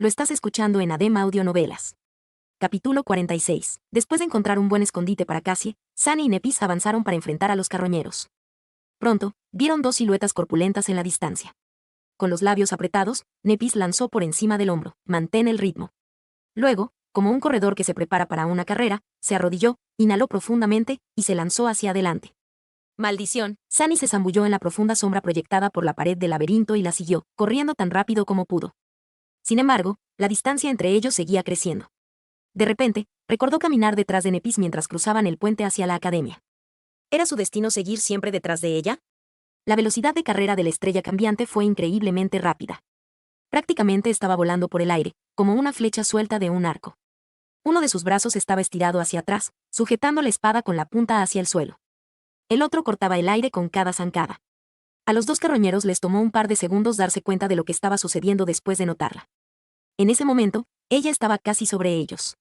lo estás escuchando en ADEM Audionovelas. Capítulo 46. Después de encontrar un buen escondite para Cassie, Sunny y Nepis avanzaron para enfrentar a los carroñeros. Pronto, vieron dos siluetas corpulentas en la distancia. Con los labios apretados, Nepis lanzó por encima del hombro: «Mantén el ritmo». Luego, como un corredor que se prepara para una carrera, se arrodilló, inhaló profundamente y se lanzó hacia adelante. ¡Maldición! Sunny se zambulló en la profunda sombra proyectada por la pared del laberinto y la siguió, corriendo tan rápido como pudo. Sin embargo, la distancia entre ellos seguía creciendo. De repente, recordó caminar detrás de Nepis mientras cruzaban el puente hacia la academia. ¿Era su destino seguir siempre detrás de ella? La velocidad de carrera de la estrella cambiante fue increíblemente rápida. Prácticamente estaba volando por el aire, como una flecha suelta de un arco. Uno de sus brazos estaba estirado hacia atrás, sujetando la espada con la punta hacia el suelo. El otro cortaba el aire con cada zancada. A los dos carroñeros les tomó un par de segundos darse cuenta de lo que estaba sucediendo después de notarla. En ese momento, ella estaba casi sobre ellos.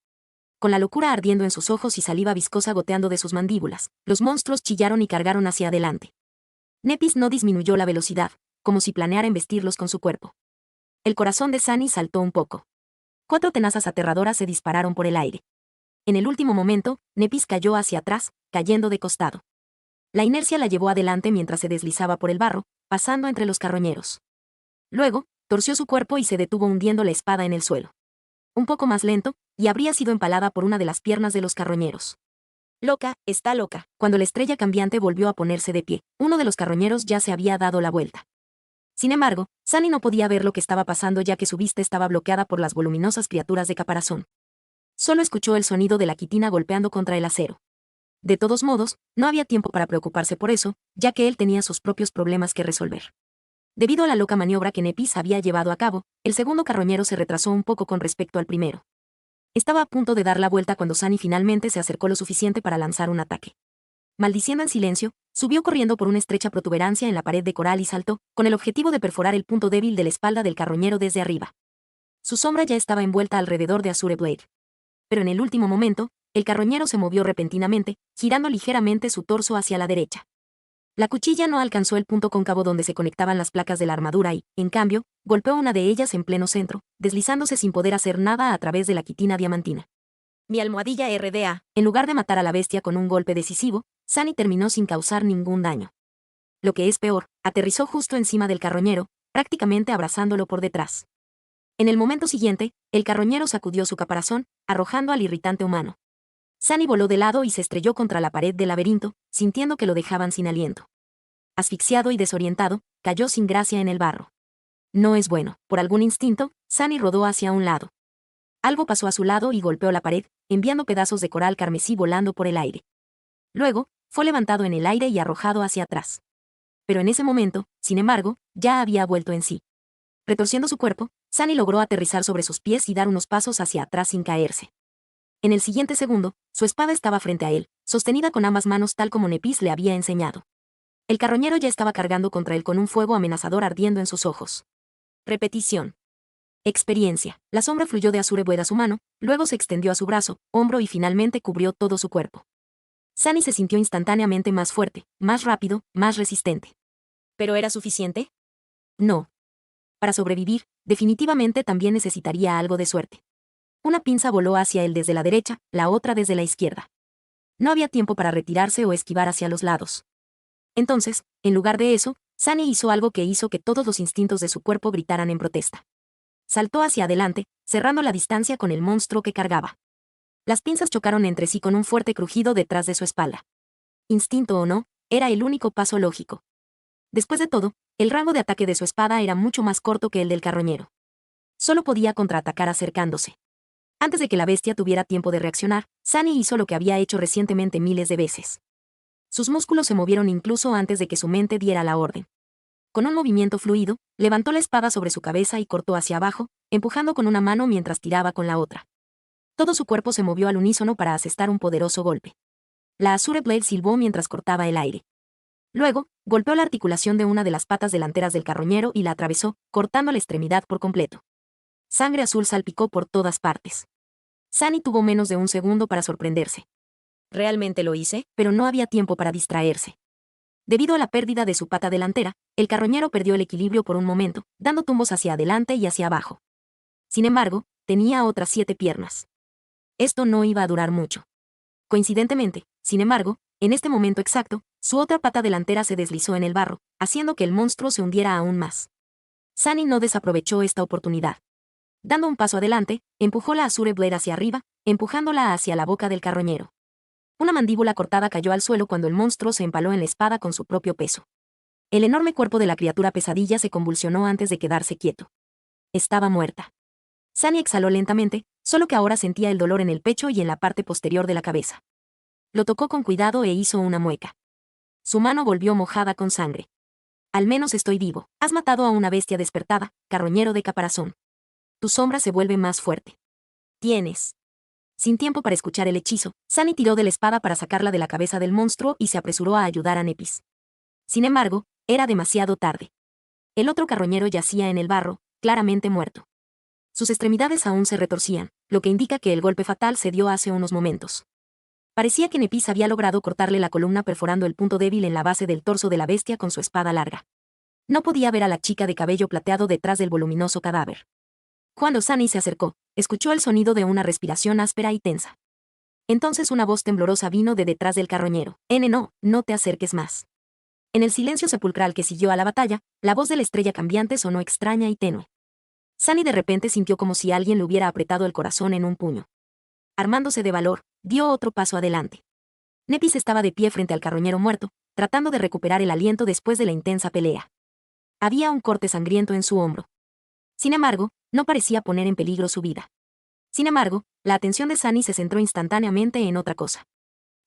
Con la locura ardiendo en sus ojos y saliva viscosa goteando de sus mandíbulas, los monstruos chillaron y cargaron hacia adelante. Nepis no disminuyó la velocidad, como si planeara embestirlos con su cuerpo. El corazón de Sunny saltó un poco. 4 tenazas aterradoras se dispararon por el aire. En el último momento, Nepis cayó hacia atrás, cayendo de costado. La inercia la llevó adelante mientras se deslizaba por el barro, pasando entre los carroñeros. Luego, torció su cuerpo y se detuvo hundiendo la espada en el suelo. Un poco más lento, y habría sido empalada por una de las piernas de los carroñeros. Loca, está loca. Cuando la estrella cambiante volvió a ponerse de pie, uno de los carroñeros ya se había dado la vuelta. Sin embargo, Sunny no podía ver lo que estaba pasando ya que su vista estaba bloqueada por las voluminosas criaturas de caparazón. Solo escuchó el sonido de la quitina golpeando contra el acero. De todos modos, no había tiempo para preocuparse por eso, ya que él tenía sus propios problemas que resolver. Debido a la loca maniobra que Nepis había llevado a cabo, el segundo carroñero se retrasó un poco con respecto al primero. Estaba a punto de dar la vuelta cuando Sunny finalmente se acercó lo suficiente para lanzar un ataque. Maldiciendo en silencio, subió corriendo por una estrecha protuberancia en la pared de coral y saltó, con el objetivo de perforar el punto débil de la espalda del carroñero desde arriba. Su sombra ya estaba envuelta alrededor de Azure Blade. Pero en el último momento, el carroñero se movió repentinamente, girando ligeramente su torso hacia la derecha. La cuchilla no alcanzó el punto cóncavo donde se conectaban las placas de la armadura y, en cambio, golpeó una de ellas en pleno centro, deslizándose sin poder hacer nada a través de la quitina diamantina. Mi almohadilla RDA. En lugar de matar a la bestia con un golpe decisivo, Sunny terminó sin causar ningún daño. Lo que es peor, aterrizó justo encima del carroñero, prácticamente abrazándolo por detrás. En el momento siguiente, el carroñero sacudió su caparazón, arrojando al irritante humano. Sunny voló de lado y se estrelló contra la pared del laberinto, sintiendo que lo dejaban sin aliento. Asfixiado y desorientado, cayó sin gracia en el barro. No es bueno. Por algún instinto, Sunny rodó hacia un lado. Algo pasó a su lado y golpeó la pared, enviando pedazos de coral carmesí volando por el aire. Luego, fue levantado en el aire y arrojado hacia atrás. Pero en ese momento, sin embargo, ya había vuelto en sí. Retorciendo su cuerpo, Sunny logró aterrizar sobre sus pies y dar unos pasos hacia atrás sin caerse. En el siguiente segundo, su espada estaba frente a él, sostenida con ambas manos tal como Nepis le había enseñado. El carroñero ya estaba cargando contra él con un fuego amenazador ardiendo en sus ojos. Repetición. Experiencia. La sombra fluyó de Azure Blade a su mano, luego se extendió a su brazo, hombro y finalmente cubrió todo su cuerpo. Sunny se sintió instantáneamente más fuerte, más rápido, más resistente. ¿Pero era suficiente? No. Para sobrevivir, definitivamente también necesitaría algo de suerte. Una pinza voló hacia él desde la derecha, la otra desde la izquierda. No había tiempo para retirarse o esquivar hacia los lados. Entonces, en lugar de eso, Sunny hizo algo que hizo que todos los instintos de su cuerpo gritaran en protesta. Saltó hacia adelante, cerrando la distancia con el monstruo que cargaba. Las pinzas chocaron entre sí con un fuerte crujido detrás de su espalda. Instinto o no, era el único paso lógico. Después de todo, el rango de ataque de su espada era mucho más corto que el del carroñero. Solo podía contraatacar acercándose. Antes de que la bestia tuviera tiempo de reaccionar, Sunny hizo lo que había hecho recientemente miles de veces. Sus músculos se movieron incluso antes de que su mente diera la orden. Con un movimiento fluido, levantó la espada sobre su cabeza y cortó hacia abajo, empujando con una mano mientras tiraba con la otra. Todo su cuerpo se movió al unísono para asestar un poderoso golpe. La Azure Blade silbó mientras cortaba el aire. Luego, golpeó la articulación de una de las patas delanteras del carroñero y la atravesó, cortando la extremidad por completo. Sangre azul salpicó por todas partes. Sunny tuvo menos de un segundo para sorprenderse. Realmente lo hice, pero no había tiempo para distraerse. Debido a la pérdida de su pata delantera, el carroñero perdió el equilibrio por un momento, dando tumbos hacia adelante y hacia abajo. Sin embargo, tenía otras 7 piernas. Esto no iba a durar mucho. Coincidentemente, sin embargo, en este momento exacto, su otra pata delantera se deslizó en el barro, haciendo que el monstruo se hundiera aún más. Sunny no desaprovechó esta oportunidad. Dando un paso adelante, empujó la Azure Blade hacia arriba, empujándola hacia la boca del carroñero. Una mandíbula cortada cayó al suelo cuando el monstruo se empaló en la espada con su propio peso. El enorme cuerpo de la criatura pesadilla se convulsionó antes de quedarse quieto. Estaba muerta. Sunny exhaló lentamente, solo que ahora sentía el dolor en el pecho y en la parte posterior de la cabeza. Lo tocó con cuidado e hizo una mueca. Su mano volvió mojada con sangre. Al menos estoy vivo. Has matado a una bestia despertada, carroñero de caparazón. Tu sombra se vuelve más fuerte. Tienes. Sin tiempo para escuchar el hechizo, Sunny tiró de la espada para sacarla de la cabeza del monstruo y se apresuró a ayudar a Nepis. Sin embargo, era demasiado tarde. El otro carroñero yacía en el barro, claramente muerto. Sus extremidades aún se retorcían, lo que indica que el golpe fatal se dio hace unos momentos. Parecía que Nepis había logrado cortarle la columna perforando el punto débil en la base del torso de la bestia con su espada larga. No podía ver a la chica de cabello plateado detrás del voluminoso cadáver. Cuando Sunny se acercó, escuchó el sonido de una respiración áspera y tensa. Entonces una voz temblorosa vino de detrás del carroñero. No te acerques más. En el silencio sepulcral que siguió a la batalla, la voz de la estrella cambiante sonó extraña y tenue. Sunny de repente sintió como si alguien le hubiera apretado el corazón en un puño. Armándose de valor, dio otro paso adelante. Nepis estaba de pie frente al carroñero muerto, tratando de recuperar el aliento después de la intensa pelea. Había un corte sangriento en su hombro. Sin embargo, no parecía poner en peligro su vida. Sin embargo, la atención de Sunny se centró instantáneamente en otra cosa.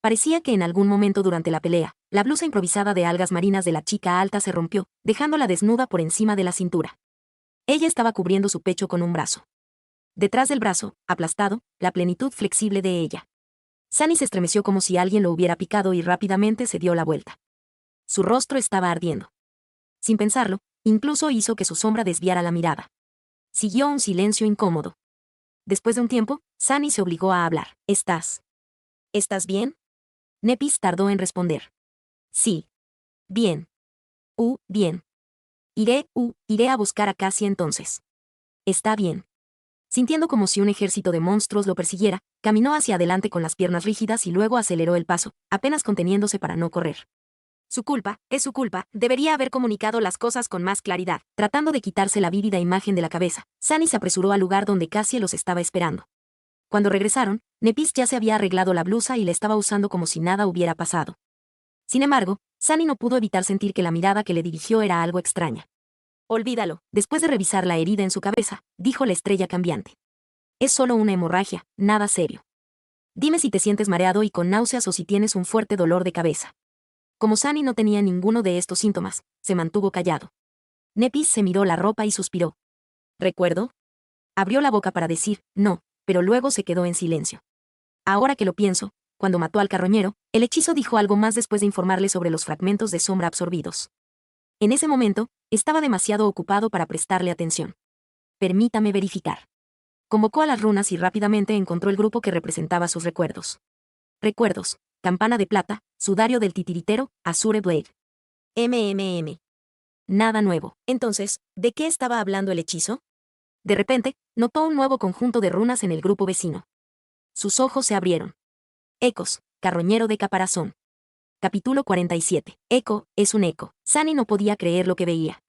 Parecía que en algún momento durante la pelea, la blusa improvisada de algas marinas de la chica alta se rompió, dejándola desnuda por encima de la cintura. Ella estaba cubriendo su pecho con un brazo. Detrás del brazo, aplastado, la plenitud flexible de ella. Sunny se estremeció como si alguien lo hubiera picado y rápidamente se dio la vuelta. Su rostro estaba ardiendo. Sin pensarlo, incluso hizo que su sombra desviara la mirada. Siguió un silencio incómodo. Después de un tiempo, Sunny se obligó a hablar. ¿Estás bien? Nepis tardó en responder. Sí. Bien. Bien. Iré a buscar a Cassie entonces. Está bien. Sintiendo como si un ejército de monstruos lo persiguiera, caminó hacia adelante con las piernas rígidas y luego aceleró el paso, apenas conteniéndose para no correr. Es su culpa, debería haber comunicado las cosas con más claridad. Tratando de quitarse la vívida imagen de la cabeza, Sunny se apresuró al lugar donde Cassie los estaba esperando. Cuando regresaron, Nepis ya se había arreglado la blusa y la estaba usando como si nada hubiera pasado. Sin embargo, Sunny no pudo evitar sentir que la mirada que le dirigió era algo extraña. Olvídalo. Después de revisar la herida en su cabeza, dijo la estrella cambiante. Es solo una hemorragia, nada serio. Dime si te sientes mareado y con náuseas o si tienes un fuerte dolor de cabeza. Como Sunny no tenía ninguno de estos síntomas, se mantuvo callado. Nepis se miró la ropa y suspiró. ¿Recuerdo? Abrió la boca para decir, no, pero luego se quedó en silencio. Ahora que lo pienso, cuando mató al carroñero, el hechizo dijo algo más después de informarle sobre los fragmentos de sombra absorbidos. En ese momento, estaba demasiado ocupado para prestarle atención. Permítame verificar. Convocó a las runas y rápidamente encontró el grupo que representaba sus recuerdos. Recuerdos, campana de plata, sudario del titiritero, Azure Blade. Nada nuevo. Entonces, ¿de qué estaba hablando el hechizo? De repente, notó un nuevo conjunto de runas en el grupo vecino. Sus ojos se abrieron. Ecos, carroñero de caparazón. Capítulo 47. Eco, es un eco. Sunny no podía creer lo que veía.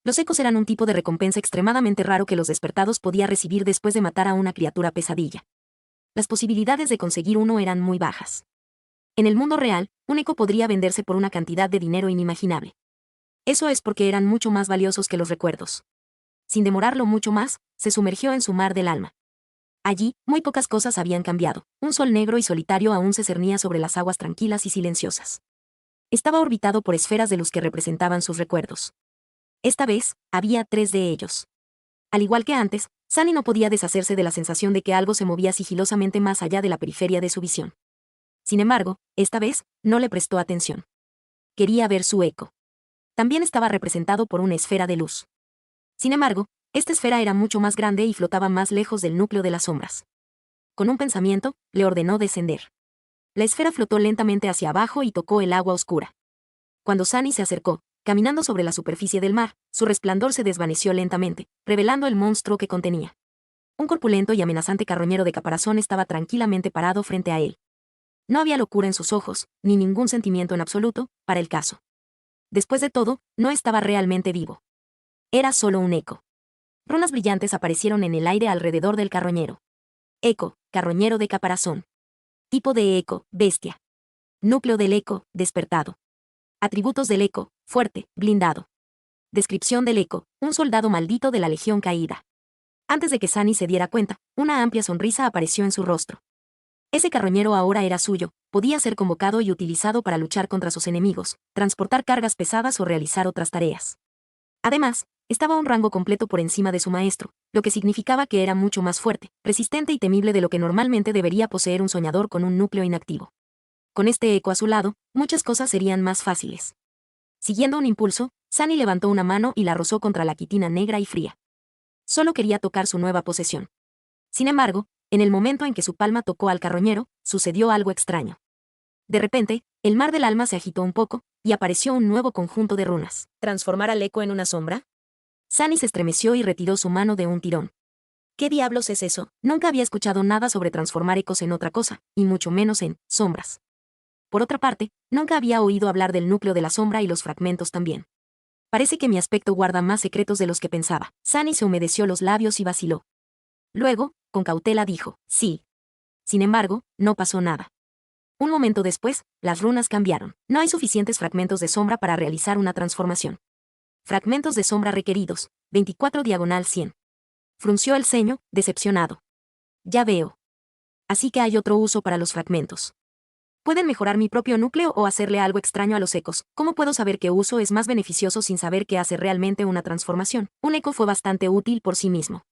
Los ecos eran un tipo de recompensa extremadamente raro que los despertados podía recibir después de matar a una criatura pesadilla. Las posibilidades de conseguir uno eran muy bajas. En el mundo real, un eco podría venderse por una cantidad de dinero inimaginable. Eso es porque eran mucho más valiosos que los recuerdos. Sin demorarlo mucho más, se sumergió en su mar del alma. Allí, muy pocas cosas habían cambiado. Un sol negro y solitario aún se cernía sobre las aguas tranquilas y silenciosas. Estaba orbitado por esferas de luz que representaban sus recuerdos. Esta vez, había 3 de ellos. Al igual que antes, Sunny no podía deshacerse de la sensación de que algo se movía sigilosamente más allá de la periferia de su visión. Sin embargo, esta vez, no le prestó atención. Quería ver su eco. También estaba representado por una esfera de luz. Sin embargo, esta esfera era mucho más grande y flotaba más lejos del núcleo de las sombras. Con un pensamiento, le ordenó descender. La esfera flotó lentamente hacia abajo y tocó el agua oscura. Cuando Sunny se acercó, caminando sobre la superficie del mar, su resplandor se desvaneció lentamente, revelando el monstruo que contenía. Un corpulento y amenazante carroñero de caparazón estaba tranquilamente parado frente a él. No había locura en sus ojos, ni ningún sentimiento en absoluto, para el caso. Después de todo, no estaba realmente vivo. Era solo un eco. Runas brillantes aparecieron en el aire alrededor del carroñero. Eco, carroñero de caparazón. Tipo de eco, bestia. Núcleo del eco, despertado. Atributos del eco, fuerte, blindado. Descripción del eco, un soldado maldito de la Legión Caída. Antes de que Sunny se diera cuenta, una amplia sonrisa apareció en su rostro. Ese carroñero ahora era suyo, podía ser convocado y utilizado para luchar contra sus enemigos, transportar cargas pesadas o realizar otras tareas. Además, estaba a un rango completo por encima de su maestro, lo que significaba que era mucho más fuerte, resistente y temible de lo que normalmente debería poseer un soñador con un núcleo inactivo. Con este eco a su lado, muchas cosas serían más fáciles. Siguiendo un impulso, Sunny levantó una mano y la rozó contra la quitina negra y fría. Solo quería tocar su nueva posesión. Sin embargo, en el momento en que su palma tocó al carroñero, sucedió algo extraño. De repente, el mar del alma se agitó un poco, y apareció un nuevo conjunto de runas. ¿Transformar al eco en una sombra? Sunny se estremeció y retiró su mano de un tirón. ¿Qué diablos es eso? Nunca había escuchado nada sobre transformar ecos en otra cosa, y mucho menos en sombras. Por otra parte, nunca había oído hablar del núcleo de la sombra y los fragmentos también. Parece que mi aspecto guarda más secretos de los que pensaba. Sunny se humedeció los labios y vaciló. Luego, con cautela dijo, sí. Sin embargo, no pasó nada. Un momento después, las runas cambiaron. No hay suficientes fragmentos de sombra para realizar una transformación. Fragmentos de sombra requeridos, 24/100. Frunció el ceño, decepcionado. Ya veo. Así que hay otro uso para los fragmentos. Pueden mejorar mi propio núcleo o hacerle algo extraño a los ecos. ¿Cómo puedo saber qué uso es más beneficioso sin saber qué hace realmente una transformación? Un eco fue bastante útil por sí mismo.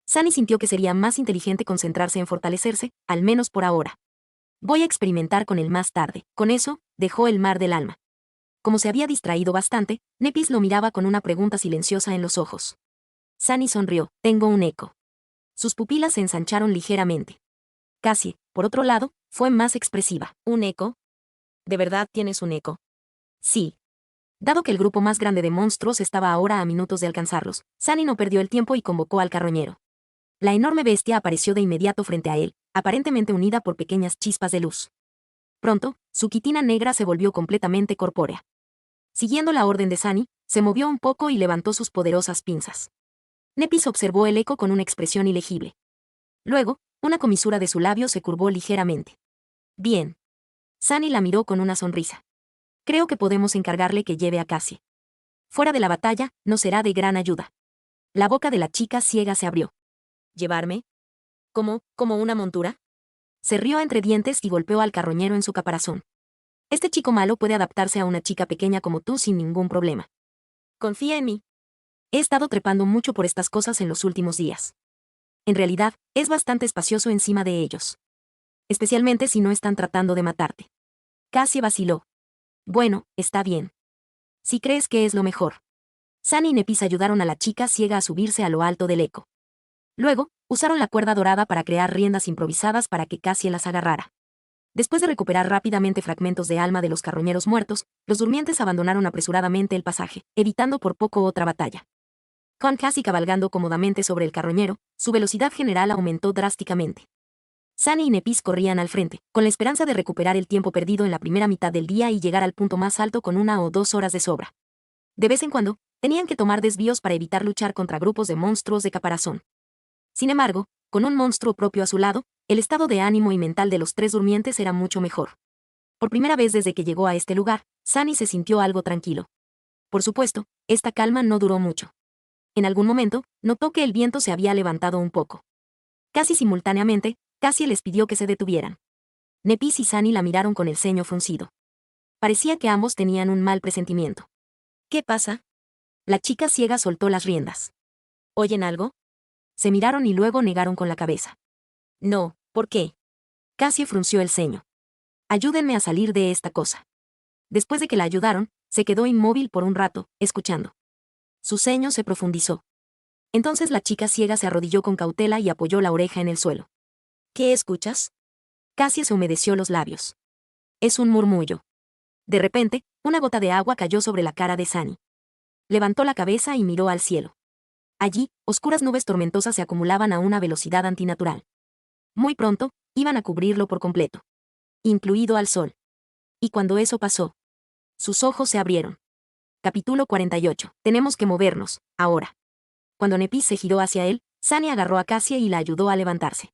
Sunny sintió que sería más inteligente concentrarse en fortalecerse, al menos por ahora. Voy a experimentar con él más tarde. Con eso, dejó el mar del alma. Como se había distraído bastante, Nepis lo miraba con una pregunta silenciosa en los ojos. Sunny sonrió. Tengo un eco. Sus pupilas se ensancharon ligeramente. Cassie, por otro lado, fue más expresiva. ¿Un eco? ¿De verdad tienes un eco? Sí. Dado que el grupo más grande de monstruos estaba ahora a minutos de alcanzarlos, Sunny no perdió el tiempo y convocó al carroñero. La enorme bestia apareció de inmediato frente a él, aparentemente unida por pequeñas chispas de luz. Pronto, su quitina negra se volvió completamente corpórea. Siguiendo la orden de Sunny, se movió un poco y levantó sus poderosas pinzas. Nepis observó el eco con una expresión ilegible. Luego, una comisura de su labio se curvó ligeramente. Bien. Sunny la miró con una sonrisa. Creo que podemos encargarle que lleve a Cassie. Fuera de la batalla, nos será de gran ayuda. La boca de la chica ciega se abrió. ¿Llevarme? ¿Como una montura? Se rió entre dientes y golpeó al carroñero en su caparazón. Este chico malo puede adaptarse a una chica pequeña como tú sin ningún problema. Confía en mí. He estado trepando mucho por estas cosas en los últimos días. En realidad, es bastante espacioso encima de ellos. Especialmente si no están tratando de matarte. Cassie vaciló. Bueno, está bien. Si crees que es lo mejor. Sunny y Nepis ayudaron a la chica ciega a subirse a lo alto del eco. Luego, usaron la cuerda dorada para crear riendas improvisadas para que Cassie las agarrara. Después de recuperar rápidamente fragmentos de alma de los carroñeros muertos, los durmientes abandonaron apresuradamente el pasaje, evitando por poco otra batalla. Con Cassie cabalgando cómodamente sobre el carroñero, su velocidad general aumentó drásticamente. Sunny y Nepis corrían al frente, con la esperanza de recuperar el tiempo perdido en la primera mitad del día y llegar al punto más alto con 1 o 2 horas de sobra. De vez en cuando, tenían que tomar desvíos para evitar luchar contra grupos de monstruos de caparazón. Sin embargo, con un monstruo propio a su lado, el estado de ánimo y mental de los 3 durmientes era mucho mejor. Por primera vez desde que llegó a este lugar, Sunny se sintió algo tranquilo. Por supuesto, esta calma no duró mucho. En algún momento, notó que el viento se había levantado un poco. Casi simultáneamente, Cassie les pidió que se detuvieran. Nepis y Sunny la miraron con el ceño fruncido. Parecía que ambos tenían un mal presentimiento. ¿Qué pasa? La chica ciega soltó las riendas. ¿Oyen algo? Se miraron y luego negaron con la cabeza. No, ¿por qué? Cassie frunció el ceño. Ayúdenme a salir de esta cosa. Después de que la ayudaron, se quedó inmóvil por un rato, escuchando. Su ceño se profundizó. Entonces la chica ciega se arrodilló con cautela y apoyó la oreja en el suelo. ¿Qué escuchas? Cassie se humedeció los labios. Es un murmullo. De repente, una gota de agua cayó sobre la cara de Sunny. Levantó la cabeza y miró al cielo. Allí, oscuras nubes tormentosas se acumulaban a una velocidad antinatural. Muy pronto, iban a cubrirlo por completo, incluido al sol. Y cuando eso pasó, sus ojos se abrieron. Capítulo 48. Tenemos que movernos, ahora. Cuando Nepis se giró hacia él, Sunny agarró a Cassie y la ayudó a levantarse.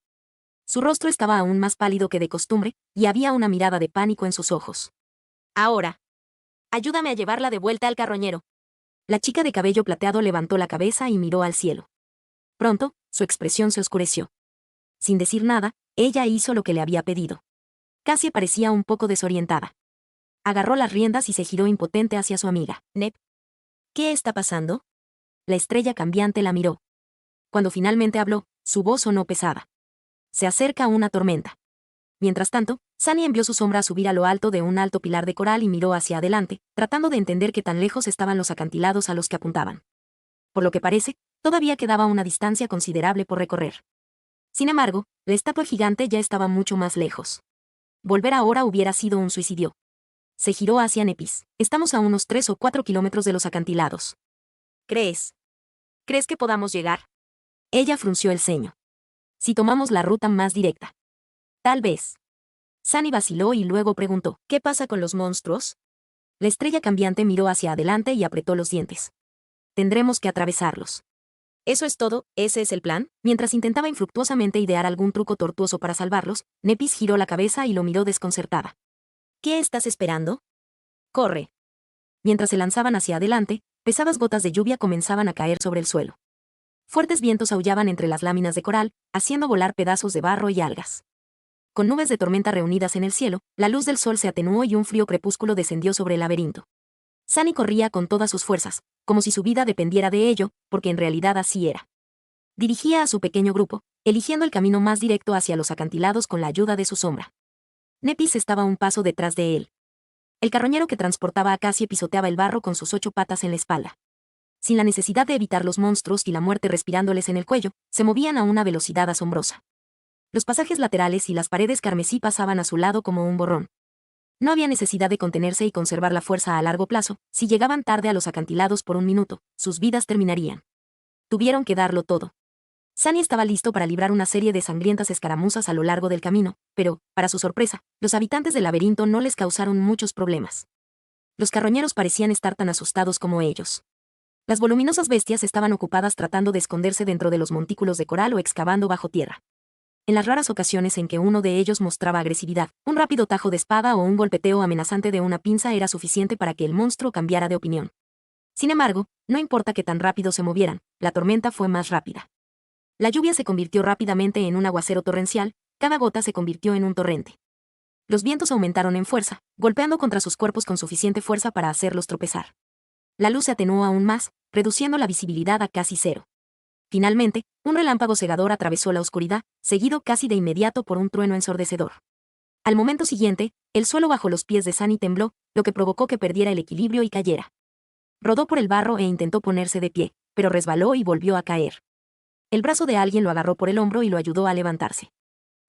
Su rostro estaba aún más pálido que de costumbre, y había una mirada de pánico en sus ojos. Ahora. Ayúdame a llevarla de vuelta al carroñero. La chica de cabello plateado levantó la cabeza y miró al cielo. Pronto, su expresión se oscureció. Sin decir nada, ella hizo lo que le había pedido. Cassie parecía un poco desorientada. Agarró las riendas y se giró impotente hacia su amiga. Nep. ¿Qué está pasando? La estrella cambiante la miró. Cuando finalmente habló, su voz sonó pesada. Se acerca una tormenta. Mientras tanto, Sunny envió su sombra a subir a lo alto de un alto pilar de coral y miró hacia adelante, tratando de entender qué tan lejos estaban los acantilados a los que apuntaban. Por lo que parece, todavía quedaba una distancia considerable por recorrer. Sin embargo, la estatua gigante ya estaba mucho más lejos. Volver ahora hubiera sido un suicidio. Se giró hacia Nepis. Estamos a unos 3 o 4 kilómetros de los acantilados. ¿Crees? ¿Crees que podamos llegar? Ella frunció el ceño. Si tomamos la ruta más directa. Tal vez. Sunny vaciló y luego preguntó, ¿qué pasa con los monstruos? La estrella cambiante miró hacia adelante y apretó los dientes. Tendremos que atravesarlos. ¿Eso es todo? ¿Ese es el plan? Mientras intentaba infructuosamente idear algún truco tortuoso para salvarlos, Nepis giró la cabeza y lo miró desconcertada. ¿Qué estás esperando? Corre. Mientras se lanzaban hacia adelante, pesadas gotas de lluvia comenzaban a caer sobre el suelo. Fuertes vientos aullaban entre las láminas de coral, haciendo volar pedazos de barro y algas. Con nubes de tormenta reunidas en el cielo, la luz del sol se atenuó y un frío crepúsculo descendió sobre el laberinto. Sunny corría con todas sus fuerzas, como si su vida dependiera de ello, porque en realidad así era. Dirigía a su pequeño grupo, eligiendo el camino más directo hacia los acantilados con la ayuda de su sombra. Nepis estaba un paso detrás de él. El carroñero que transportaba a Cassie pisoteaba el barro con sus 8 patas en la espalda. Sin la necesidad de evitar los monstruos y la muerte respirándoles en el cuello, se movían a una velocidad asombrosa. Los pasajes laterales y las paredes carmesí pasaban a su lado como un borrón. No había necesidad de contenerse y conservar la fuerza a largo plazo. Si llegaban tarde a los acantilados por un minuto, sus vidas terminarían. Tuvieron que darlo todo. Sunny estaba listo para librar una serie de sangrientas escaramuzas a lo largo del camino, pero, para su sorpresa, los habitantes del laberinto no les causaron muchos problemas. Los carroñeros parecían estar tan asustados como ellos. Las voluminosas bestias estaban ocupadas tratando de esconderse dentro de los montículos de coral o excavando bajo tierra. En las raras ocasiones en que uno de ellos mostraba agresividad, un rápido tajo de espada o un golpeteo amenazante de una pinza era suficiente para que el monstruo cambiara de opinión. Sin embargo, no importa qué tan rápido se movieran, la tormenta fue más rápida. La lluvia se convirtió rápidamente en un aguacero torrencial, cada gota se convirtió en un torrente. Los vientos aumentaron en fuerza, golpeando contra sus cuerpos con suficiente fuerza para hacerlos tropezar. La luz se atenuó aún más, reduciendo la visibilidad a casi cero. Finalmente, un relámpago cegador atravesó la oscuridad, seguido casi de inmediato por un trueno ensordecedor. Al momento siguiente, el suelo bajo los pies de Sunny tembló, lo que provocó que perdiera el equilibrio y cayera. Rodó por el barro e intentó ponerse de pie, pero resbaló y volvió a caer. El brazo de alguien lo agarró por el hombro y lo ayudó a levantarse.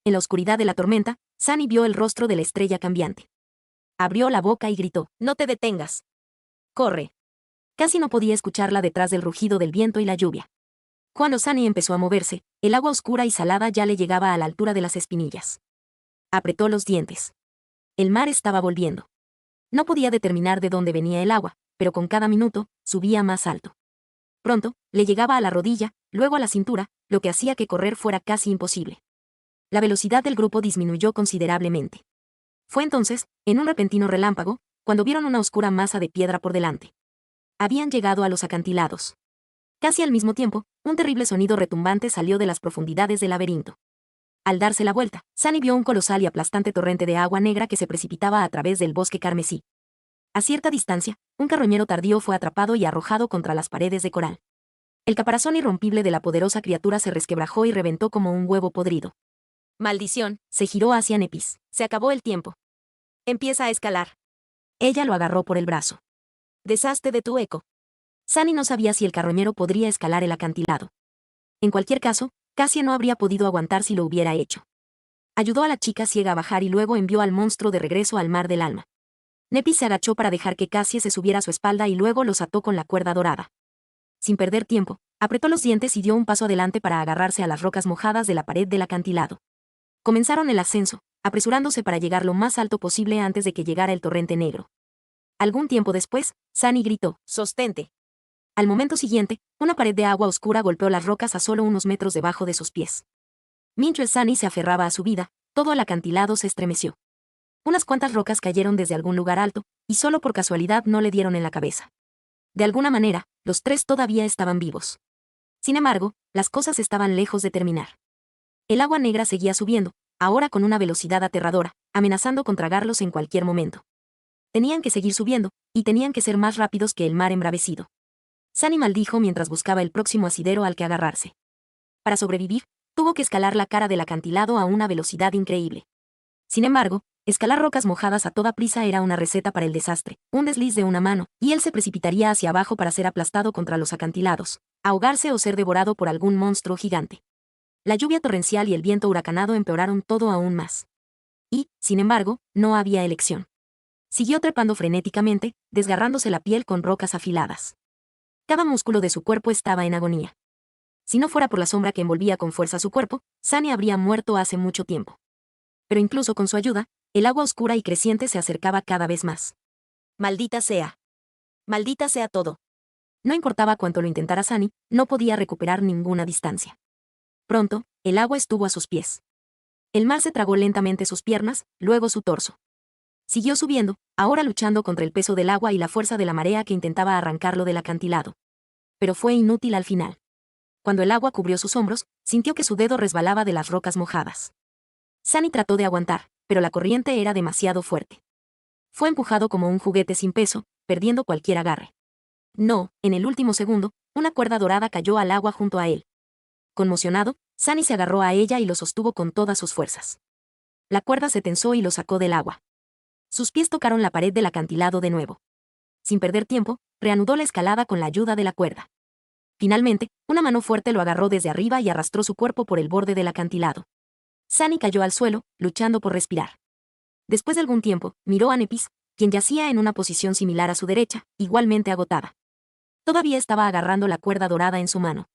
En la oscuridad de la tormenta, Sunny vio el rostro de la estrella cambiante. Abrió la boca y gritó, «¡No te detengas! ¡Corre!». Casi no podía escucharla detrás del rugido del viento y la lluvia. Cuando Sunny empezó a moverse, el agua oscura y salada ya le llegaba a la altura de las espinillas. Apretó los dientes. El mar estaba volviendo. No podía determinar de dónde venía el agua, pero con cada minuto, subía más alto. Pronto, le llegaba a la rodilla, luego a la cintura, lo que hacía que correr fuera casi imposible. La velocidad del grupo disminuyó considerablemente. Fue entonces, en un repentino relámpago, cuando vieron una oscura masa de piedra por delante. Habían llegado a los acantilados. Casi al mismo tiempo, un terrible sonido retumbante salió de las profundidades del laberinto. Al darse la vuelta, Sunny vio un colosal y aplastante torrente de agua negra que se precipitaba a través del bosque carmesí. A cierta distancia, un carroñero tardío fue atrapado y arrojado contra las paredes de coral. El caparazón irrompible de la poderosa criatura se resquebrajó y reventó como un huevo podrido. «Maldición», se giró hacia Nepis. «Se acabó el tiempo. Empieza a escalar». Ella lo agarró por el brazo. «Deshazte de tu eco». Sunny no sabía si el carroñero podría escalar el acantilado. En cualquier caso, Cassie no habría podido aguantar si lo hubiera hecho. Ayudó a la chica ciega a bajar y luego envió al monstruo de regreso al mar del alma. Nepis se agachó para dejar que Cassie se subiera a su espalda y luego los ató con la cuerda dorada. Sin perder tiempo, Apretó los dientes y dio un paso adelante para agarrarse a las rocas mojadas de la pared del acantilado. Comenzaron el ascenso, apresurándose para llegar lo más alto posible antes de que llegara el torrente negro. Algún tiempo después, Sunny gritó, «¡Sostente!». Al momento siguiente, una pared de agua oscura golpeó las rocas a solo unos metros debajo de sus pies. Mientras Sunny se aferraba a su vida, todo el acantilado se estremeció. Unas cuantas rocas cayeron desde algún lugar alto, y solo por casualidad no le dieron en la cabeza. De alguna manera, los tres todavía estaban vivos. Sin embargo, las cosas estaban lejos de terminar. El agua negra seguía subiendo, ahora con una velocidad aterradora, amenazando con tragarlos en cualquier momento. Tenían que seguir subiendo, y tenían que ser más rápidos que el mar embravecido. Sunny maldijo mientras buscaba el próximo asidero al que agarrarse. Para sobrevivir, tuvo que escalar la cara del acantilado a una velocidad increíble. Sin embargo, escalar rocas mojadas a toda prisa era una receta para el desastre, un desliz de una mano, y él se precipitaría hacia abajo para ser aplastado contra los acantilados, ahogarse o ser devorado por algún monstruo gigante. La lluvia torrencial y el viento huracanado empeoraron todo aún más. Y, sin embargo, no había elección. Siguió trepando frenéticamente, desgarrándose la piel con rocas afiladas. Cada músculo de su cuerpo estaba en agonía. Si no fuera por la sombra que envolvía con fuerza su cuerpo, Sunny habría muerto hace mucho tiempo. Pero incluso con su ayuda, el agua oscura y creciente se acercaba cada vez más. «Maldita sea. Maldita sea todo». No importaba cuánto lo intentara Sunny, no podía recuperar ninguna distancia. Pronto, el agua estuvo a sus pies. El mar se tragó lentamente sus piernas, luego su torso. Siguió subiendo, ahora luchando contra el peso del agua y la fuerza de la marea que intentaba arrancarlo del acantilado. Pero fue inútil al final. Cuando el agua cubrió sus hombros, sintió que su dedo resbalaba de las rocas mojadas. Sunny trató de aguantar, pero la corriente era demasiado fuerte. Fue empujado como un juguete sin peso, perdiendo cualquier agarre. No, en el último segundo, una cuerda dorada cayó al agua junto a él. Conmocionado, Sunny se agarró a ella y lo sostuvo con todas sus fuerzas. La cuerda se tensó y lo sacó del agua. Sus pies tocaron la pared del acantilado de nuevo. Sin perder tiempo, reanudó la escalada con la ayuda de la cuerda. Finalmente, una mano fuerte lo agarró desde arriba y arrastró su cuerpo por el borde del acantilado. Sunny cayó al suelo, luchando por respirar. Después de algún tiempo, miró a Nepis, quien yacía en una posición similar a su derecha, igualmente agotada. Todavía estaba agarrando la cuerda dorada en su mano.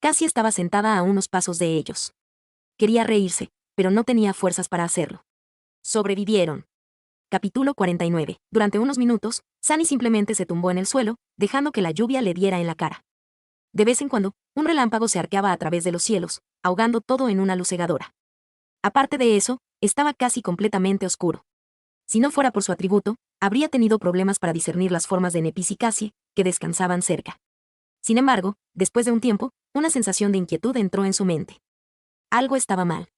Cassie estaba sentada a unos pasos de ellos. Quería reírse, pero no tenía fuerzas para hacerlo. Sobrevivieron. Capítulo 49. Durante unos minutos, Sunny simplemente se tumbó en el suelo, dejando que la lluvia le diera en la cara. De vez en cuando, un relámpago se arqueaba a través de los cielos, ahogando todo en una luz cegadora. Aparte de eso, estaba casi completamente oscuro. Si no fuera por su atributo, habría tenido problemas para discernir las formas de Nepis y Cassie, que descansaban cerca. Sin embargo, después de un tiempo, una sensación de inquietud entró en su mente. Algo estaba mal.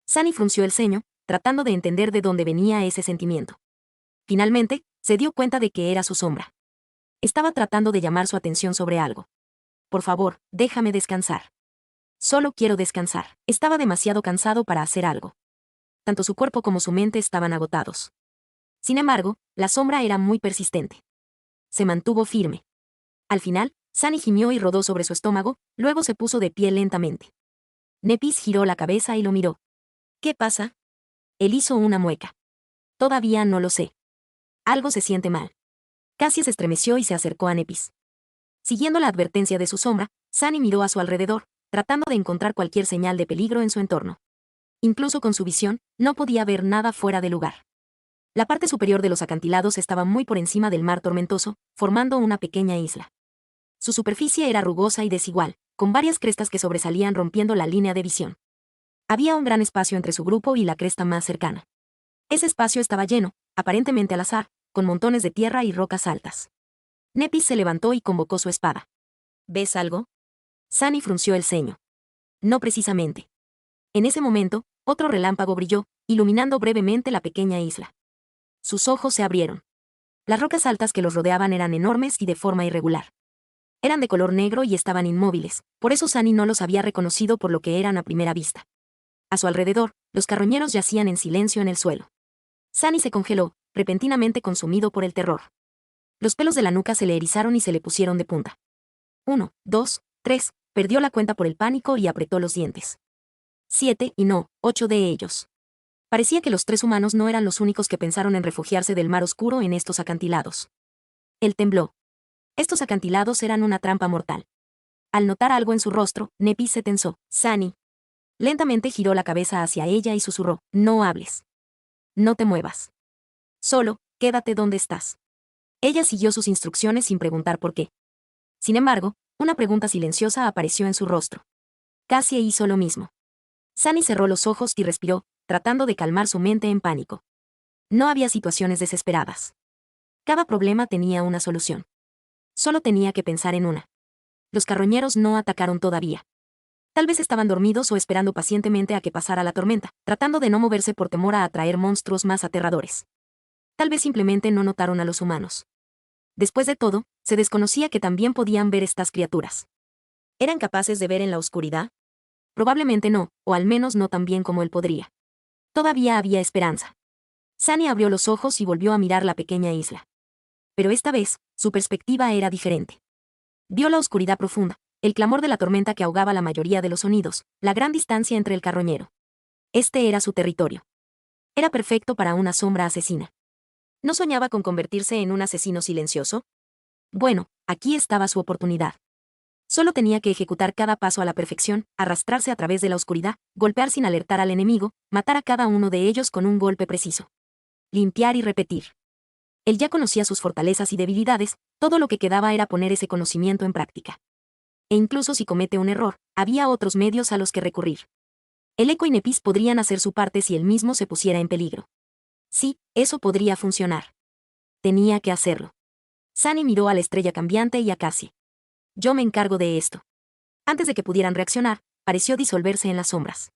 Sunny frunció el ceño, tratando de entender de dónde venía ese sentimiento. Finalmente, se dio cuenta de que era su sombra. Estaba tratando de llamar su atención sobre algo. «Por favor, déjame descansar. Solo quiero descansar». Estaba demasiado cansado para hacer algo. Tanto su cuerpo como su mente estaban agotados. Sin embargo, la sombra era muy persistente. Se mantuvo firme. Al final, Sunny gimió y rodó sobre su estómago, luego se puso de pie lentamente. Nepis giró la cabeza y lo miró. «¿Qué pasa?» Él hizo una mueca. «Todavía no lo sé. Algo se siente mal». Cassie se estremeció y se acercó a Nepis. Siguiendo la advertencia de su sombra, Sunny miró a su alrededor, tratando de encontrar cualquier señal de peligro en su entorno. Incluso con su visión, no podía ver nada fuera de lugar. La parte superior de los acantilados estaba muy por encima del mar tormentoso, formando una pequeña isla. Su superficie era rugosa y desigual, con varias crestas que sobresalían rompiendo la línea de visión. Había un gran espacio entre su grupo y la cresta más cercana. Ese espacio estaba lleno, aparentemente al azar, con montones de tierra y rocas altas. Nepis se levantó y convocó su espada. «¿Ves algo?» Sunny frunció el ceño. «No precisamente». En ese momento, otro relámpago brilló, iluminando brevemente la pequeña isla. Sus ojos se abrieron. Las rocas altas que los rodeaban eran enormes y de forma irregular. Eran de color negro y estaban inmóviles, por eso Sunny no los había reconocido por lo que eran a primera vista. A su alrededor, los carroñeros yacían en silencio en el suelo. Sunny se congeló, repentinamente consumido por el terror. Los pelos de la nuca se le erizaron y se le pusieron de punta. 1, 2, 3, perdió la cuenta por el pánico y apretó los dientes. 7 y no, 8 de ellos. Parecía que los 3 humanos no eran los únicos que pensaron en refugiarse del mar oscuro en estos acantilados. Él tembló. Estos acantilados eran una trampa mortal. Al notar algo en su rostro, Nepis se tensó. Sunny. Lentamente giró la cabeza hacia ella y susurró, no hables. No te muevas. Solo, quédate donde estás. Ella siguió sus instrucciones sin preguntar por qué. Sin embargo, una pregunta silenciosa apareció en su rostro. Cassie hizo lo mismo. Sunny cerró los ojos y respiró, tratando de calmar su mente en pánico. No había situaciones desesperadas. Cada problema tenía una solución. Solo tenía que pensar en una. Los carroñeros no atacaron todavía. Tal vez estaban dormidos o esperando pacientemente a que pasara la tormenta, tratando de no moverse por temor a atraer monstruos más aterradores. Tal vez simplemente no notaron a los humanos. Después de todo, se desconocía que también podían ver estas criaturas. ¿Eran capaces de ver en la oscuridad? Probablemente no, o al menos no tan bien como él podría. Todavía había esperanza. Sunny abrió los ojos y volvió a mirar la pequeña isla. Pero esta vez, su perspectiva era diferente. Vio la oscuridad profunda, el clamor de la tormenta que ahogaba la mayoría de los sonidos, la gran distancia entre el carroñero. Este era su territorio. Era perfecto para una sombra asesina. ¿No soñaba con convertirse en un asesino silencioso? Bueno, aquí estaba su oportunidad. Solo tenía que ejecutar cada paso a la perfección, arrastrarse a través de la oscuridad, golpear sin alertar al enemigo, matar a cada uno de ellos con un golpe preciso. Limpiar y repetir. Él ya conocía sus fortalezas y debilidades, todo lo que quedaba era poner ese conocimiento en práctica. E incluso si comete un error, había otros medios a los que recurrir. El Eco y Nepis podrían hacer su parte si él mismo se pusiera en peligro. Sí, eso podría funcionar. Tenía que hacerlo. Sunny miró a la estrella cambiante y a Cassie. Yo me encargo de esto. Antes de que pudieran reaccionar, pareció disolverse en las sombras.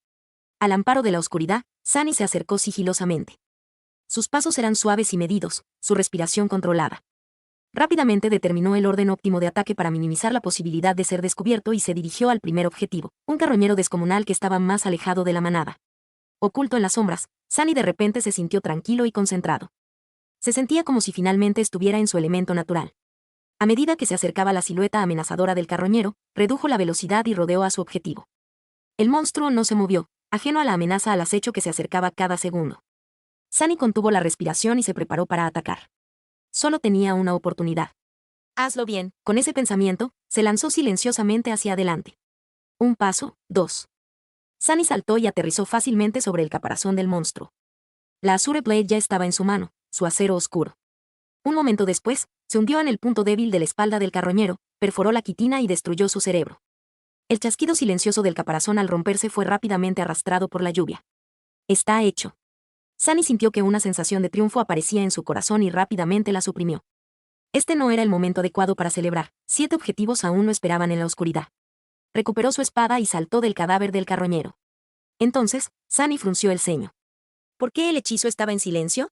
Al amparo de la oscuridad, Sunny se acercó sigilosamente. Sus pasos eran suaves y medidos, su respiración controlada. Rápidamente determinó el orden óptimo de ataque para minimizar la posibilidad de ser descubierto y se dirigió al primer objetivo, un carroñero descomunal que estaba más alejado de la manada. Oculto en las sombras, Sunny de repente se sintió tranquilo y concentrado. Se sentía como si finalmente estuviera en su elemento natural. A medida que se acercaba la silueta amenazadora del carroñero, redujo la velocidad y rodeó a su objetivo. El monstruo no se movió, ajeno a la amenaza al acecho que se acercaba cada segundo. Sunny contuvo la respiración y se preparó para atacar. Solo tenía una oportunidad. Hazlo bien. Con ese pensamiento, se lanzó silenciosamente hacia adelante. Un paso, dos. Sunny saltó y aterrizó fácilmente sobre el caparazón del monstruo. La Azure Blade ya estaba en su mano, su acero oscuro. Un momento después, se hundió en el punto débil de la espalda del carroñero, perforó la quitina y destruyó su cerebro. El chasquido silencioso del caparazón al romperse fue rápidamente arrastrado por la lluvia. Está hecho. Sunny sintió que una sensación de triunfo aparecía en su corazón y rápidamente la suprimió. Este no era el momento adecuado para celebrar, 7 objetivos aún lo esperaban en la oscuridad. Recuperó su espada y saltó del cadáver del carroñero. Entonces, Sunny frunció el ceño. ¿Por qué el hechizo estaba en silencio?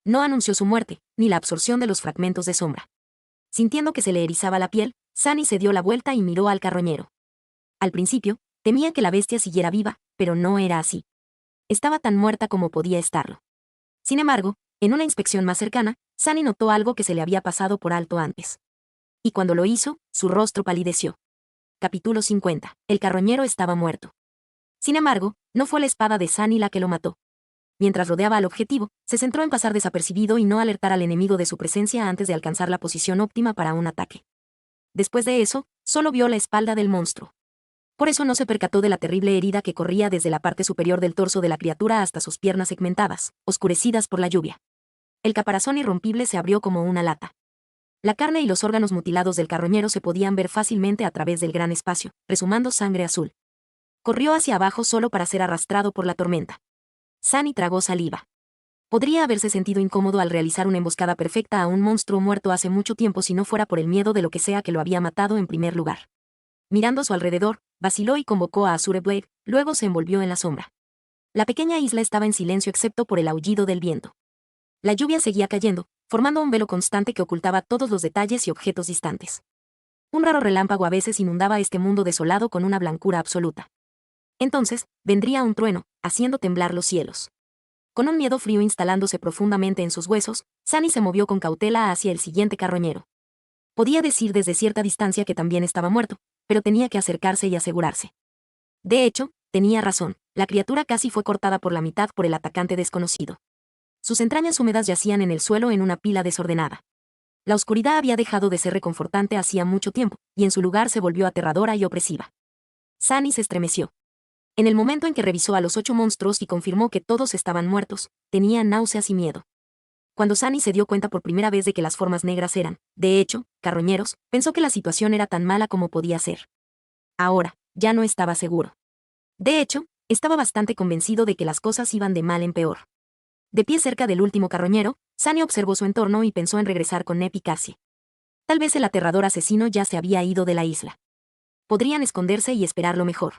No anunció su muerte, ni la absorción de los fragmentos de sombra. Sintiendo que se le erizaba la piel, Sunny se dio la vuelta y miró al carroñero. Al principio, temía que la bestia siguiera viva, pero no era así. Estaba tan muerta como podía estarlo. Sin embargo, en una inspección más cercana, Sunny notó algo que se le había pasado por alto antes. Y cuando lo hizo, su rostro palideció. Capítulo 50. El carroñero estaba muerto. Sin embargo, no fue la espada de Sunny la que lo mató. Mientras rodeaba al objetivo, se centró en pasar desapercibido y no alertar al enemigo de su presencia antes de alcanzar la posición óptima para un ataque. Después de eso, solo vio la espalda del monstruo. Por eso no se percató de la terrible herida que corría desde la parte superior del torso de la criatura hasta sus piernas segmentadas, oscurecidas por la lluvia. El caparazón irrompible se abrió como una lata. La carne y los órganos mutilados del carroñero se podían ver fácilmente a través del gran espacio, resumando sangre azul. Corrió hacia abajo solo para ser arrastrado por la tormenta. Sunny tragó saliva. Podría haberse sentido incómodo al realizar una emboscada perfecta a un monstruo muerto hace mucho tiempo si no fuera por el miedo de lo que sea que lo había matado en primer lugar. Mirando a su alrededor, vaciló y convocó a Azure Blade, luego se envolvió en la sombra. La pequeña isla estaba en silencio excepto por el aullido del viento. La lluvia seguía cayendo, formando un velo constante que ocultaba todos los detalles y objetos distantes. Un raro relámpago a veces inundaba este mundo desolado con una blancura absoluta. Entonces, vendría un trueno, haciendo temblar los cielos. Con un miedo frío instalándose profundamente en sus huesos, Sunny se movió con cautela hacia el siguiente carroñero. Podía decir desde cierta distancia que también estaba muerto, pero tenía que acercarse y asegurarse. De hecho, tenía razón, la criatura casi fue cortada por la mitad por el atacante desconocido. Sus entrañas húmedas yacían en el suelo en una pila desordenada. La oscuridad había dejado de ser reconfortante hacía mucho tiempo, y en su lugar se volvió aterradora y opresiva. Sunny se estremeció. En el momento en que revisó a los 8 monstruos y confirmó que todos estaban muertos, tenía náuseas y miedo. Cuando Sunny se dio cuenta por primera vez de que las formas negras eran, de hecho, carroñeros, pensó que la situación era tan mala como podía ser. Ahora, ya no estaba seguro. De hecho, estaba bastante convencido de que las cosas iban de mal en peor. De pie cerca del último carroñero, Sunny observó su entorno y pensó en regresar con Nep y Cassie. Tal vez el aterrador asesino ya se había ido de la isla. Podrían esconderse y esperar lo mejor.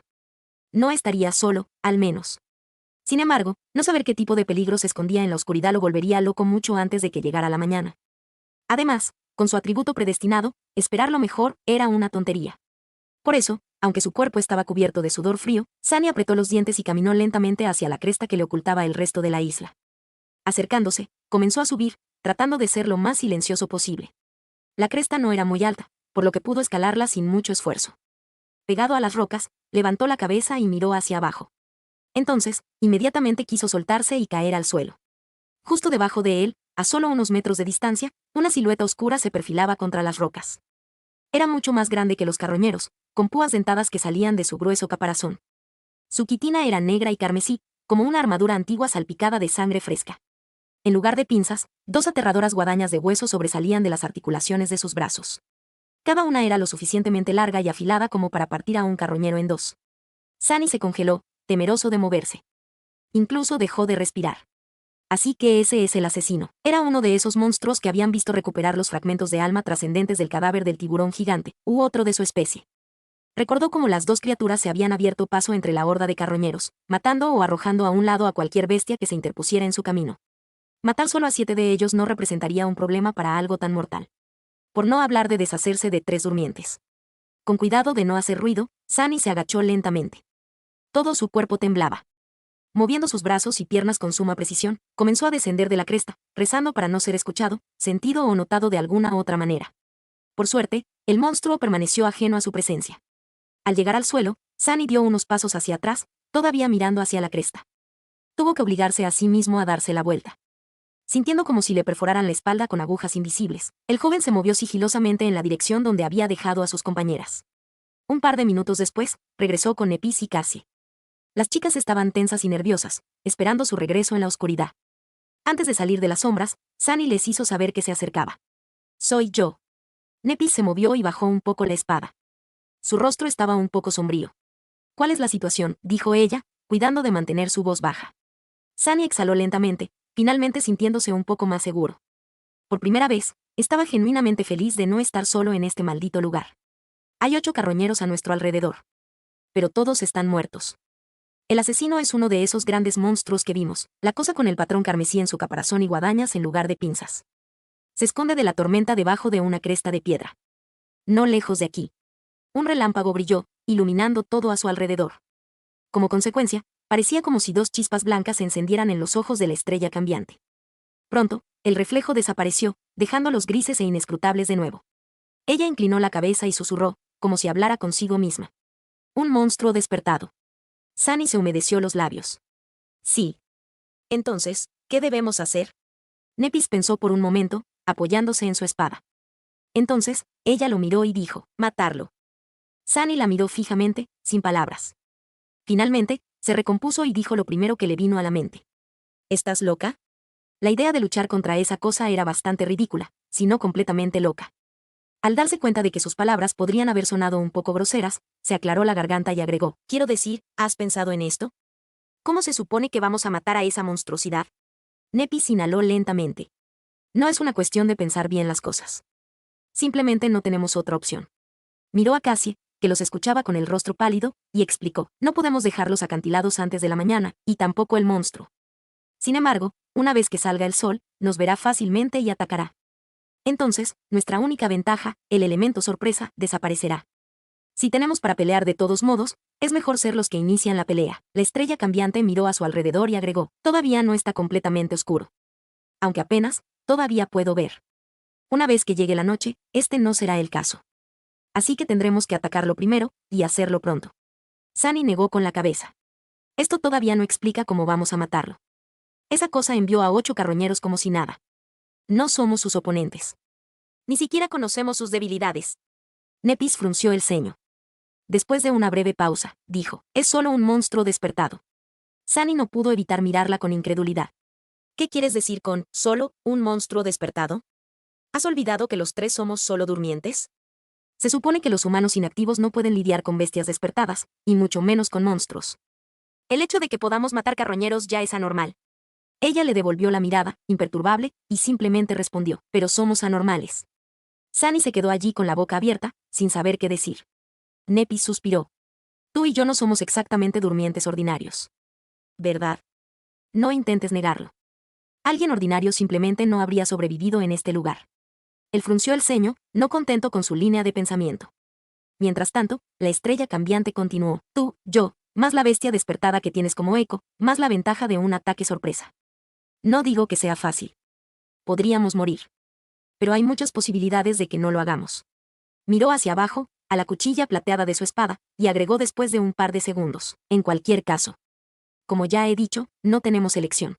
No estaría solo, al menos. Sin embargo, no saber qué tipo de peligro se escondía en la oscuridad lo volvería loco mucho antes de que llegara la mañana. Además, con su atributo predestinado, esperar lo mejor era una tontería. Por eso, aunque su cuerpo estaba cubierto de sudor frío, Sunny apretó los dientes y caminó lentamente hacia la cresta que le ocultaba el resto de la isla. Acercándose, comenzó a subir, tratando de ser lo más silencioso posible. La cresta no era muy alta, por lo que pudo escalarla sin mucho esfuerzo. Pegado a las rocas, levantó la cabeza y miró hacia abajo. Entonces, inmediatamente quiso soltarse y caer al suelo. Justo debajo de él, a solo unos metros de distancia, una silueta oscura se perfilaba contra las rocas. Era mucho más grande que los carroñeros, con púas dentadas que salían de su grueso caparazón. Su quitina era negra y carmesí, como una armadura antigua salpicada de sangre fresca. En lugar de pinzas, 2 aterradoras guadañas de hueso sobresalían de las articulaciones de sus brazos. Cada una era lo suficientemente larga y afilada como para partir a un carroñero en 2. Sunny se congeló, temeroso de moverse. Incluso dejó de respirar. Así que ese es el asesino. Era uno de esos monstruos que habían visto recuperar los fragmentos de alma trascendentes del cadáver del tiburón gigante, u otro de su especie. Recordó cómo las 2 criaturas se habían abierto paso entre la horda de carroñeros, matando o arrojando a un lado a cualquier bestia que se interpusiera en su camino. Matar solo a 7 de ellos no representaría un problema para algo tan mortal. Por no hablar de deshacerse de 3 durmientes. Con cuidado de no hacer ruido, Sunny se agachó lentamente. Todo su cuerpo temblaba. Moviendo sus brazos y piernas con suma precisión, comenzó a descender de la cresta, rezando para no ser escuchado, sentido o notado de alguna otra manera. Por suerte, el monstruo permaneció ajeno a su presencia. Al llegar al suelo, Sunny dio unos pasos hacia atrás, todavía mirando hacia la cresta. Tuvo que obligarse a sí mismo a darse la vuelta. Sintiendo como si le perforaran la espalda con agujas invisibles, el joven se movió sigilosamente en la dirección donde había dejado a sus compañeras. Un par de minutos después, regresó con Nepis y Cassie. Las chicas estaban tensas y nerviosas, esperando su regreso en la oscuridad. Antes de salir de las sombras, Sunny les hizo saber que se acercaba. «Soy yo». Nepis se movió y bajó un poco la espada. Su rostro estaba un poco sombrío. «¿Cuál es la situación?», dijo ella, cuidando de mantener su voz baja. Sunny exhaló lentamente, finalmente sintiéndose un poco más seguro. Por primera vez, estaba genuinamente feliz de no estar solo en este maldito lugar. Hay 8 carroñeros a nuestro alrededor. Pero todos están muertos. El asesino es uno de esos grandes monstruos que vimos, la cosa con el patrón carmesí en su caparazón y guadañas en lugar de pinzas. Se esconde de la tormenta debajo de una cresta de piedra. No lejos de aquí. Un relámpago brilló, iluminando todo a su alrededor. Como consecuencia, parecía como si 2 chispas blancas se encendieran en los ojos de la estrella cambiante. Pronto, el reflejo desapareció, dejándolos grises e inescrutables de nuevo. Ella inclinó la cabeza y susurró, como si hablara consigo misma. Un monstruo despertado. Sunny se humedeció los labios. Sí. Entonces, ¿qué debemos hacer? Nepis pensó por un momento, apoyándose en su espada. Entonces, ella lo miró y dijo, matarlo. Sunny la miró fijamente, sin palabras. Finalmente, se recompuso y dijo lo primero que le vino a la mente. ¿Estás loca? La idea de luchar contra esa cosa era bastante ridícula, si no completamente loca. Al darse cuenta de que sus palabras podrían haber sonado un poco groseras, se aclaró la garganta y agregó, quiero decir, ¿has pensado en esto? ¿Cómo se supone que vamos a matar a esa monstruosidad? Nepis inhaló lentamente. No es una cuestión de pensar bien las cosas. Simplemente no tenemos otra opción. Miró a Cassie, que los escuchaba con el rostro pálido, y explicó, no podemos dejarlos acantilados antes de la mañana, y tampoco el monstruo. Sin embargo, una vez que salga el sol, nos verá fácilmente y atacará. Entonces, nuestra única ventaja, el elemento sorpresa, desaparecerá. Si tenemos para pelear de todos modos, es mejor ser los que inician la pelea. La estrella cambiante miró a su alrededor y agregó, todavía no está completamente oscuro. Aunque apenas, todavía puedo ver. Una vez que llegue la noche, este no será el caso. Así que tendremos que atacarlo primero, y hacerlo pronto. Sunny negó con la cabeza. Esto todavía no explica cómo vamos a matarlo. Esa cosa envió a 8 carroñeros como si nada. No somos sus oponentes. Ni siquiera conocemos sus debilidades. Nepis frunció el ceño. Después de una breve pausa, dijo, es solo un monstruo despertado. Sunny no pudo evitar mirarla con incredulidad. ¿Qué quieres decir con, solo, un monstruo despertado? ¿Has olvidado que los tres somos solo durmientes? Se supone que los humanos inactivos no pueden lidiar con bestias despertadas, y mucho menos con monstruos. El hecho de que podamos matar carroñeros ya es anormal. Ella le devolvió la mirada, imperturbable, y simplemente respondió, pero somos anormales. Sunny se quedó allí con la boca abierta, sin saber qué decir. Nepis suspiró. Tú y yo no somos exactamente durmientes ordinarios. ¿Verdad? No intentes negarlo. Alguien ordinario simplemente no habría sobrevivido en este lugar. Él frunció el ceño, no contento con su línea de pensamiento. Mientras tanto, la estrella cambiante continuó, tú, yo, más la bestia despertada que tienes como eco, más la ventaja de un ataque sorpresa. No digo que sea fácil. Podríamos morir. Pero hay muchas posibilidades de que no lo hagamos. Miró hacia abajo, a la cuchilla plateada de su espada, y agregó después de un par de segundos, en cualquier caso. Como ya he dicho, no tenemos elección.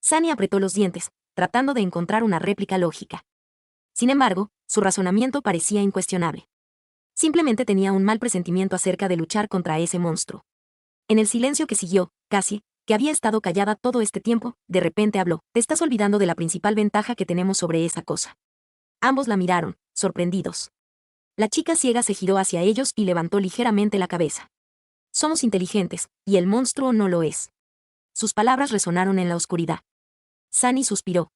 Sunny apretó los dientes, tratando de encontrar una réplica lógica. Sin embargo, su razonamiento parecía incuestionable. Simplemente tenía un mal presentimiento acerca de luchar contra ese monstruo. En el silencio que siguió, Cassie, que había estado callada todo este tiempo, de repente habló, te estás olvidando de la principal ventaja que tenemos sobre esa cosa. Ambos la miraron, sorprendidos. La chica ciega se giró hacia ellos y levantó ligeramente la cabeza. Somos inteligentes, y el monstruo no lo es. Sus palabras resonaron en la oscuridad. Sunny suspiró.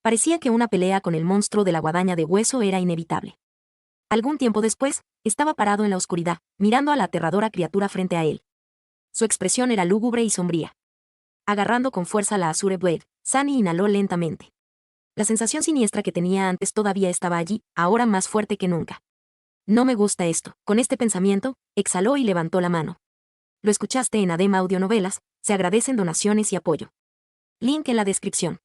Parecía que una pelea con el monstruo de la guadaña de hueso era inevitable. Algún tiempo después, estaba parado en la oscuridad, mirando a la aterradora criatura frente a él. Su expresión era lúgubre y sombría. Agarrando con fuerza la Azure Blade, Sunny inhaló lentamente. La sensación siniestra que tenía antes todavía estaba allí, ahora más fuerte que nunca. No me gusta esto. Con este pensamiento, exhaló y levantó la mano. Lo escuchaste en Adema Audionovelas, se agradecen donaciones y apoyo. Link en la descripción.